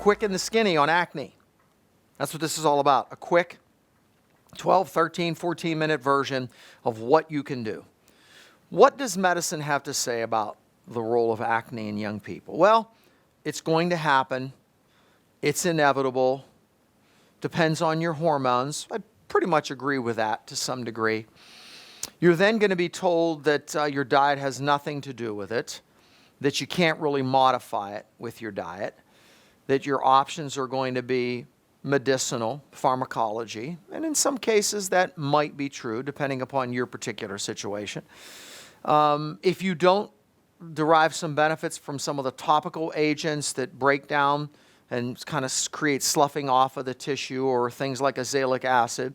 quick and the skinny on acne. That's what this is all about. A quick 12, 13, 14-minute version of what you can do. What does medicine have to say about the role of acne in young people? Well, it's going to happen. It's inevitable. Depends on your hormones. I pretty much agree with that to some degree. You're then going to be told that your diet has nothing to do with it, that you can't really modify it with your diet, that your options are going to be medicinal pharmacology, and in some cases that might be true depending upon your particular situation. If you don't derive some benefits from some of the topical agents that break down and kind of create sloughing off of the tissue, or things like azelaic acid,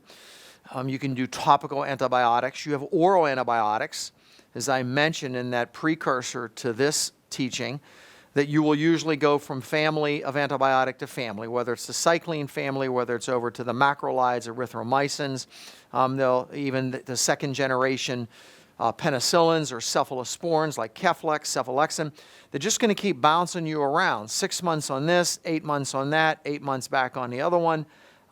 you can do topical antibiotics. You have oral antibiotics, as I mentioned in that precursor to this teaching, that you will usually go from family of antibiotic to family, whether it's the cycline family, whether it's over to the macrolides, erythromycins, even the second generation penicillins or cephalosporins like Keflex, cephalexin. They're just going to keep bouncing you around. 6 months on this, 8 months on that, 8 months back on the other one,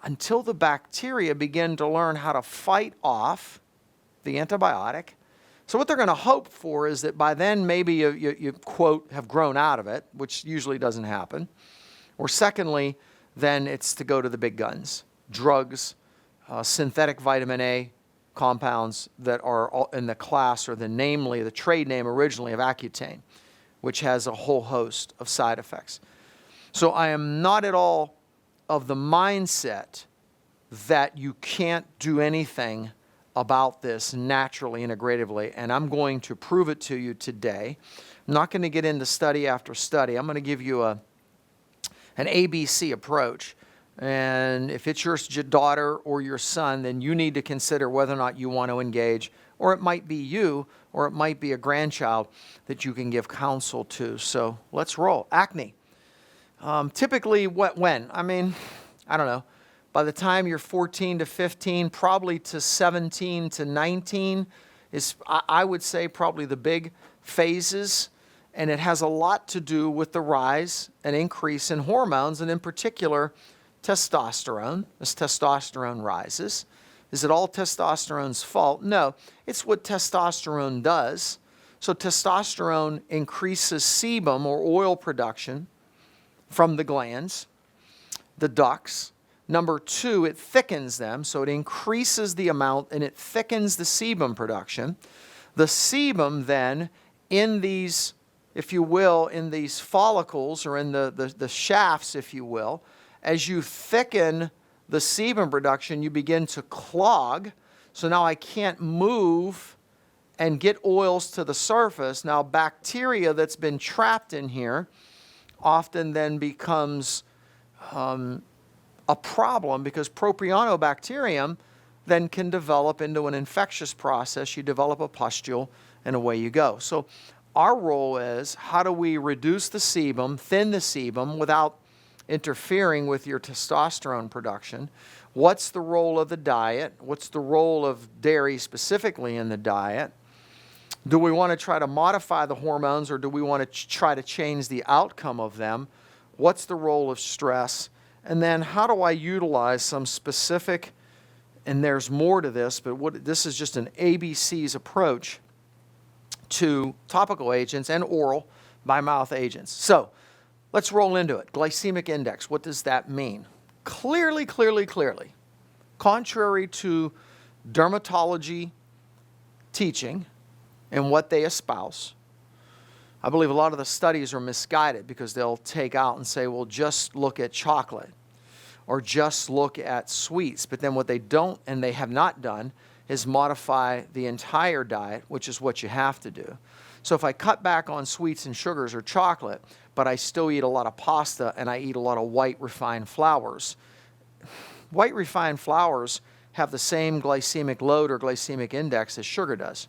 until the bacteria begin to learn how to fight off the antibiotic. So what they're going to hope for is that by then maybe you quote, have grown out of it, which usually doesn't happen. Or secondly, then it's to go to the big guns, drugs, synthetic vitamin A compounds that are in the class, or namely the trade name originally of Accutane, which has a whole host of side effects. So I am not at all of the mindset that you can't do anything about this naturally, integratively, and I'm going to prove it to you today. I'm not going to get into study after study. I'm going to give you an ABC approach, and if it's your daughter or your son, then you need to consider whether or not you want to engage, or it might be you, or it might be a grandchild that you can give counsel to. So let's roll. Acne. Typically, when? I mean, I don't know. By the time you're 14 to 15, probably to 17 to 19 is, I would say, probably the big phases. And it has a lot to do with the rise and increase in hormones, and in particular, testosterone. As testosterone rises. Is it all testosterone's fault? No, it's what testosterone does. So testosterone increases sebum, or oil production, from the glands, the ducts. Number two, it thickens them, so it increases the amount and it thickens the sebum production. The sebum then, in these, if you will, in these follicles, or in the shafts, if you will, as you thicken the sebum production, you begin to clog. So now I can't move and get oils to the surface. Now bacteria that's been trapped in here often then becomes a problem, because propionobacterium then can develop into an infectious process. You develop a pustule, and away you go. So our role is, how do we reduce the sebum, thin the sebum without interfering with your testosterone production? What's the role of the diet? What's the role of dairy specifically in the diet? Do we want to try to modify the hormones, or do we want to try to change the outcome of them? What's the role of stress? And then how do I utilize some specific, and there's more to this, but this is just an ABC's approach to topical agents and oral by mouth agents. So let's roll into it. Glycemic index, what does that mean? Clearly, contrary to dermatology teaching and what they espouse, I believe a lot of the studies are misguided, because they'll take out and say, well, just look at chocolate or just look at sweets. But then what they don't, and they have not done, is modify the entire diet, which is what you have to do. So if I cut back on sweets and sugars or chocolate, but I still eat a lot of pasta and I eat a lot of white refined flours, white refined flours have the same glycemic load or glycemic index as sugar does.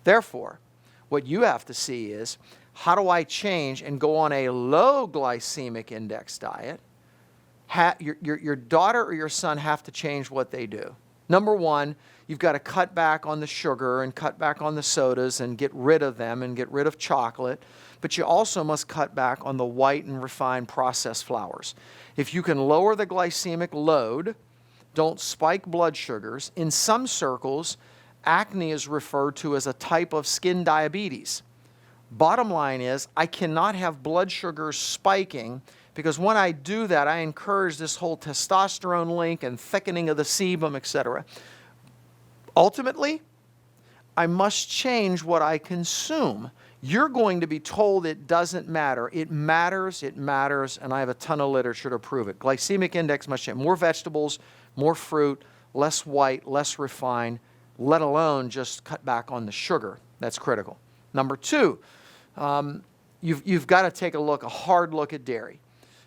Therefore, what you have to see is, how do I change and go on a low glycemic index diet? Your daughter or your son have to change what they do. Number one, you've got to cut back on the sugar and cut back on the sodas and get rid of them and get rid of chocolate. But you also must cut back on the white and refined processed flours. If you can lower the glycemic load, don't spike blood sugars. In some circles, acne is referred to as a type of skin diabetes. Bottom line is, I cannot have blood sugars spiking, because when I do that, I encourage this whole testosterone link and thickening of the sebum, etc. Ultimately, I must change what I consume. You're going to be told it doesn't matter. It matters, and I have a ton of literature to prove it. Glycemic index must change. More vegetables, more fruit, less white, less refined, let alone just cut back on the sugar. That's critical. Number two, you've got to take a hard look at dairy.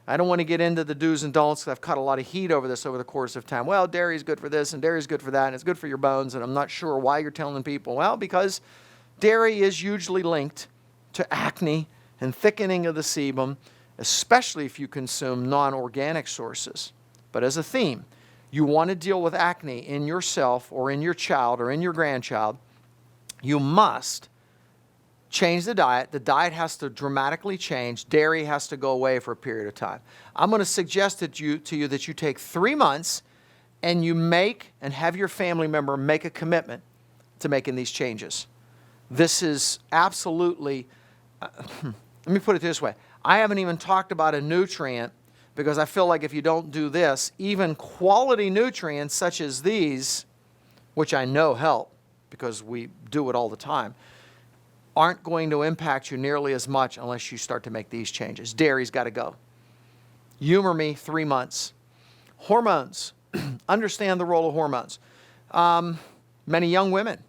I don't want to get into the do's and don'ts, because I've caught a lot of heat over this over the course of time. Well, dairy is good for this and dairy is good for that and it's good for your bones, and I'm not sure why you're telling people. Well, because dairy is usually linked to acne and thickening of the sebum, especially if you consume non-organic sources. But as a theme, you want to deal with acne in yourself or in your child or in your grandchild, you must change the diet. The diet has to dramatically change. Dairy has to go away for a period of time. I'm going to suggest to you that you take 3 months and you make and have your family member make a commitment to making these changes. This is absolutely, let me put it this way. I haven't even talked about a nutrient, because I feel like if you don't do this, even quality nutrients such as these, which I know help because we do it all the time, aren't going to impact you nearly as much unless you start to make these changes. Dairy's got to go. Humor me, 3 months. Hormones. Understand the role of hormones. Many young women,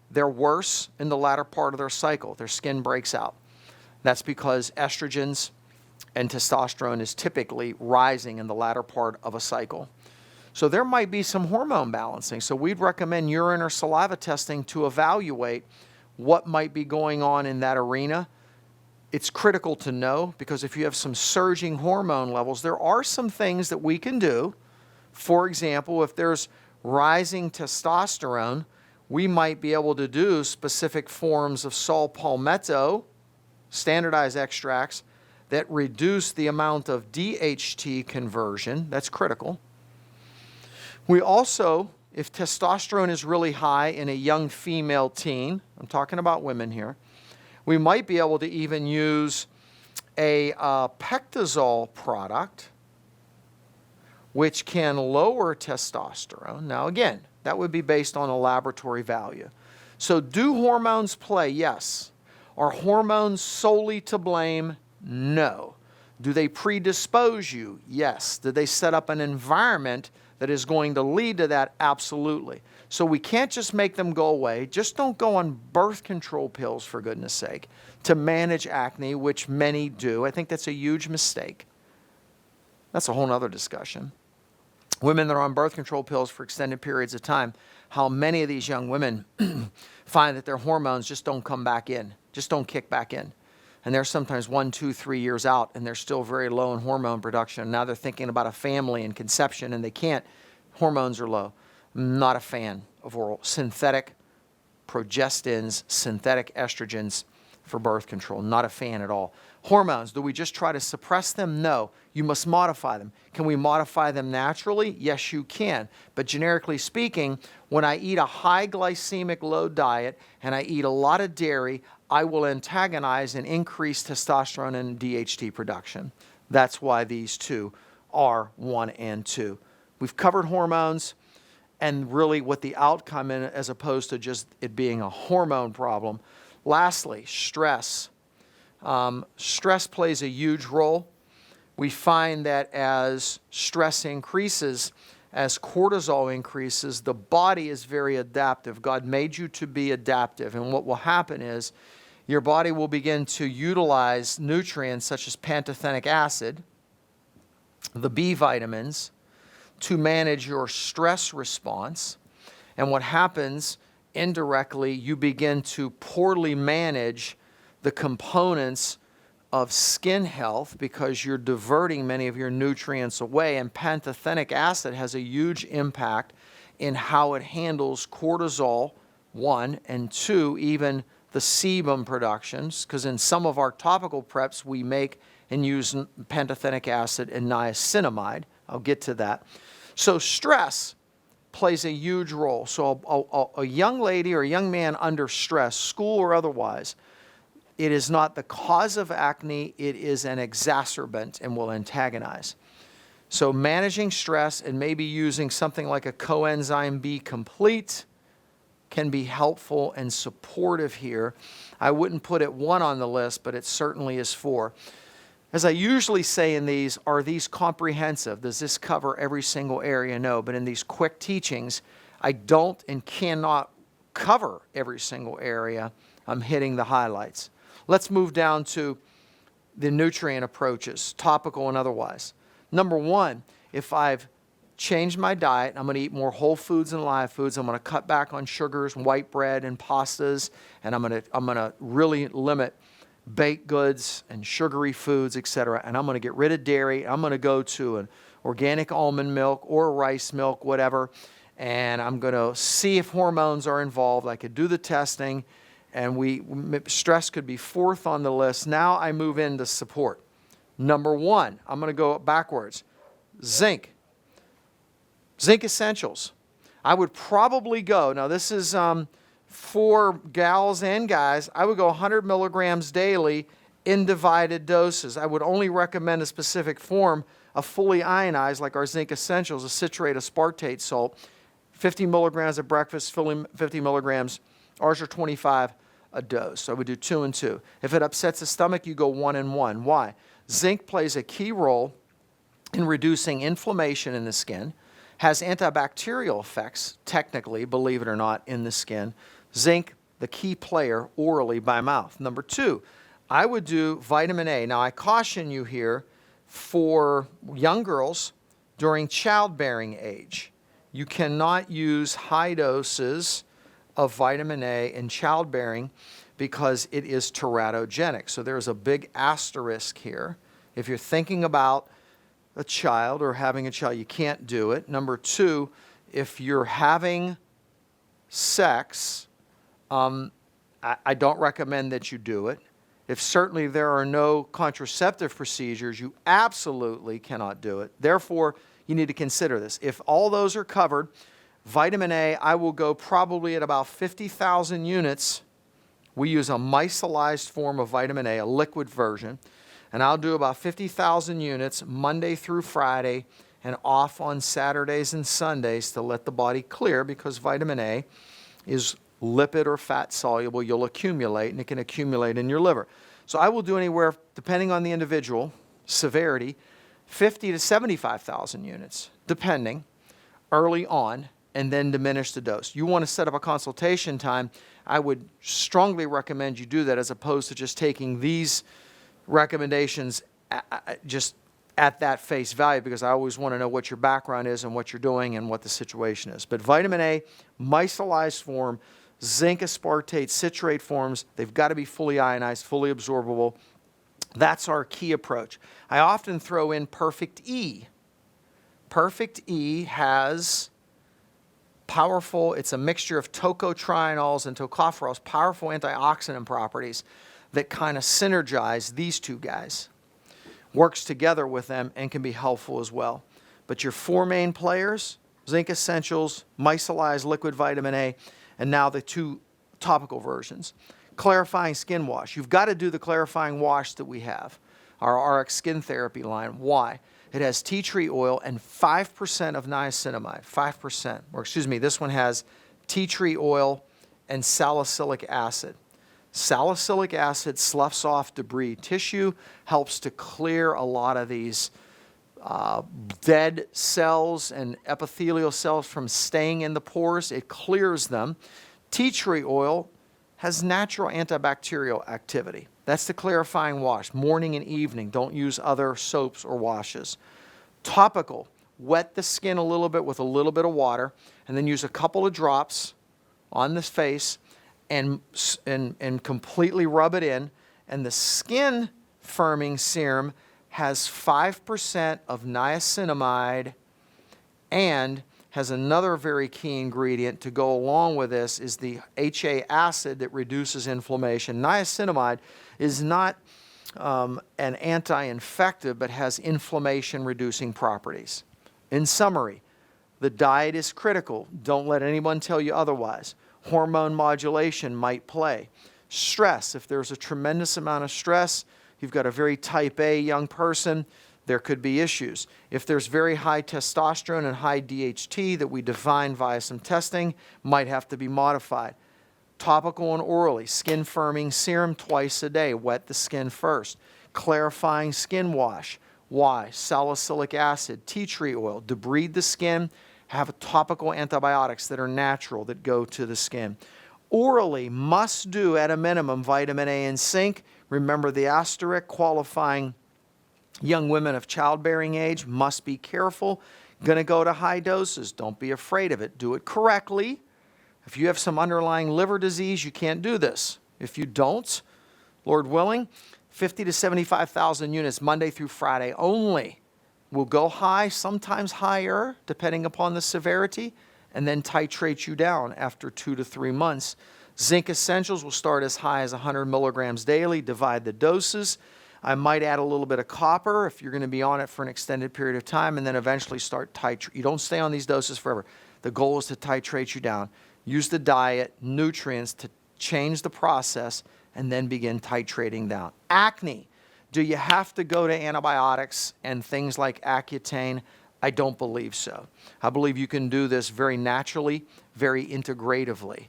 they're worse in the latter part of their cycle. Their skin breaks out. That's because estrogens and testosterone is typically rising in the latter part of a cycle. So there might be some hormone balancing. So we'd recommend urine or saliva testing to evaluate what might be going on in that arena. It's critical to know, because if you have some surging hormone levels, there are some things that we can do. For example, if there's rising testosterone, we might be able to do specific forms of saw palmetto, standardized extracts, that reduce the amount of DHT conversion. That's critical. We also, if testosterone is really high in a young female teen, I'm talking about women here, we might be able to even use a pectazole product, which can lower testosterone. Now again, that would be based on a laboratory value. So do hormones play? Yes. Are hormones solely to blame? No. Do they predispose you? Yes. Do they set up an environment that is going to lead to that? Absolutely. So we can't just make them go away. Just don't go on birth control pills, for goodness sake, to manage acne, which many do. I think that's a huge mistake. That's a whole other discussion. Women that are on birth control pills for extended periods of time, how many of these young women find that their hormones just don't come back in, just don't kick back in. And they're sometimes 1, 2, 3 years out, and they're still very low in hormone production. Now they're thinking about a family and conception, and they can't. Hormones are low. I'm not a fan of oral synthetic progestins, synthetic estrogens for birth control. Not a fan at all. Hormones, do we just try to suppress them? No. You must modify them. Can we modify them naturally? Yes, you can. But generically speaking, when I eat a high glycemic load diet and I eat a lot of dairy, I will antagonize and increase testosterone and DHT production. That's why these two are 1 and 2. We've covered hormones and really what the outcome is, as opposed to just it being a hormone problem. Lastly, stress. Stress plays a huge role. We find that as stress increases, as cortisol increases, the body is very adaptive. God made you to be adaptive. And what will happen is your body will begin to utilize nutrients such as pantothenic acid, the B vitamins, to manage your stress response. And what happens indirectly, you begin to poorly manage the components of skin health because you're diverting many of your nutrients away. And pantothenic acid has a huge impact in how it handles cortisol, one, and two, even the sebum productions, because in some of our topical preps we make and use pantothenic acid and niacinamide. I'll get to that. So stress plays a huge role. So a young lady or a young man under stress, school or otherwise, it is not the cause of acne, it is an exacerbant and will antagonize. So managing stress and maybe using something like a coenzyme B complete can be helpful and supportive here. I wouldn't put it 1 on the list, but it certainly is 4. As I usually say in these, are these comprehensive? Does this cover every single area? No, but in these quick teachings, I don't and cannot cover every single area. I'm hitting the highlights. Let's move down to the nutrient approaches, topical and otherwise. Number 1, if I've changed my diet, I'm going to eat more whole foods and live foods. I'm going to cut back on sugars, white bread, and pastas, and I'm going to really limit baked goods and sugary foods, etc. And I'm going to get rid of dairy. I'm going to go to an organic almond milk or rice milk, whatever, and I'm going to see if hormones are involved. I could do the testing, and stress could be 4th on the list. Now I move into support. Number 1, I'm going to go backwards. Zinc. Zinc essentials. I would probably go, now this is for gals and guys, I would go 100 milligrams daily in divided doses. I would only recommend a specific form of fully ionized, like our zinc essentials, a citrate aspartate salt, 50 milligrams at breakfast, 50 milligrams, ours are 25 a dose. So I would do 2 and 2. If it upsets the stomach, you go 1 and 1. Why? Zinc plays a key role in reducing inflammation in the skin, has antibacterial effects, technically, believe it or not, in the skin. Zinc, the key player, orally by mouth. Number 2, I would do vitamin A. Now, I caution you here for young girls during childbearing age. You cannot use high doses of vitamin A in childbearing because it is teratogenic. So there's a big asterisk here. If you're thinking about a child or having a child, you can't do it. Number 2, if you're having sex, I don't recommend that you do it. If certainly there are no contraceptive procedures, you absolutely cannot do it. Therefore, you need to consider this. If all those are covered, vitamin A, I will go probably at about 50,000 units. We use a micellized form of vitamin A, a liquid version, and I'll do about 50,000 units Monday through Friday and off on Saturdays and Sundays to let the body clear, because vitamin A is lipid or fat soluble. You'll accumulate, and it can accumulate in your liver. So I will do anywhere, depending on the individual severity, 50 to 75,000 units, depending, early on, and then diminish the dose. You want to set up a consultation time, I would strongly recommend you do that, as opposed to just taking these recommendations just at that face value, because I always want to know what your background is and what you're doing and what the situation is. But vitamin A, micellized form, zinc aspartate, citrate forms, they've got to be fully ionized, fully absorbable. That's our key approach. I often throw in Perfect E. Perfect E has powerful, it's a mixture of tocotrienols and tocopherols, powerful antioxidant properties that kind of synergize these two guys. Works together with them and can be helpful as well. But your 4 main players, zinc essentials, micellized liquid vitamin A, and now the 2 topical versions. Clarifying skin wash. You've got to do the clarifying wash that we have, our RX Skin Therapy line. Why? It has tea tree oil and 5% of niacinamide, 5%. Or excuse me, this one has tea tree oil and salicylic acid. Salicylic acid sloughs off debris tissue, helps to clear a lot of these dead cells and epithelial cells from staying in the pores. It clears them. Tea tree oil has natural antibacterial activity. That's the clarifying wash, morning and evening. Don't use other soaps or washes. Topical, wet the skin a little bit with a little bit of water, and then use a couple of drops on the face and completely rub it in. And the skin firming serum has 5% of niacinamide and has another very key ingredient to go along with this, is the HA acid that reduces inflammation. Niacinamide is not an anti-infective, but has inflammation-reducing properties. In summary, the diet is critical. Don't let anyone tell you otherwise. Hormone modulation might play. Stress, if there's a tremendous amount of stress, you've got a very type A young person, there could be issues. If there's very high testosterone and high DHT that we define via some testing, might have to be modified. Topical and orally, skin firming serum twice a day, wet the skin first. Clarifying skin wash. Why? Salicylic acid, tea tree oil, debride the skin, have topical antibiotics that are natural that go to the skin. Orally, must do at a minimum vitamin A and zinc. Remember the asterisk, qualifying young women of childbearing age, must be careful. Going to go to high doses. Don't be afraid of it. Do it correctly. If you have some underlying liver disease, you can't do this. If you don't, Lord willing, 50 to 75,000 units Monday through Friday only. Will go high, sometimes higher, depending upon the severity, and then titrate you down after 2 to 3 months. Zinc Essentials will start as high as 100 milligrams daily. Divide the doses. I might add a little bit of copper if you're going to be on it for an extended period of time, and then eventually start titrate. You don't stay on these doses forever. The goal is to titrate you down. Use the diet, nutrients to change the process, and then begin titrating down. Acne. Do you have to go to antibiotics and things like Accutane? I don't believe so. I believe you can do this very naturally, very integratively.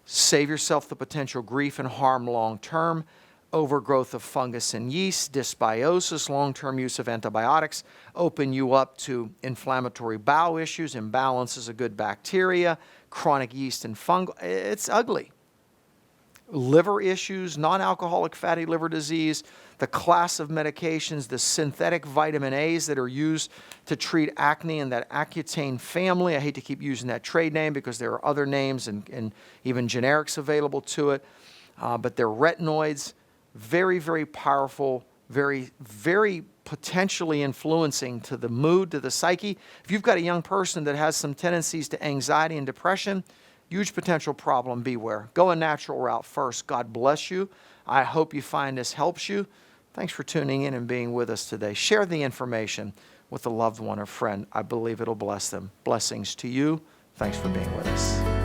Save yourself the potential grief and harm long term. Overgrowth of fungus and yeast, dysbiosis, long-term use of antibiotics open you up to inflammatory bowel issues, imbalances of good bacteria, chronic yeast and fungal. It's ugly. Liver issues, non-alcoholic fatty liver disease, the class of medications, the synthetic vitamin A's that are used to treat acne and that Accutane family. I hate to keep using that trade name because there are other names and even generics available to it, but they're retinoids. Very, very powerful, very, very potentially influencing to the mood, to the psyche. If you've got a young person that has some tendencies to anxiety and depression, huge potential problem, beware. Go a natural route first. God bless you. I hope you find this helps you. Thanks for tuning in and being with us today. Share the information with a loved one or friend. I believe it'll bless them. Blessings to you. Thanks for being with us.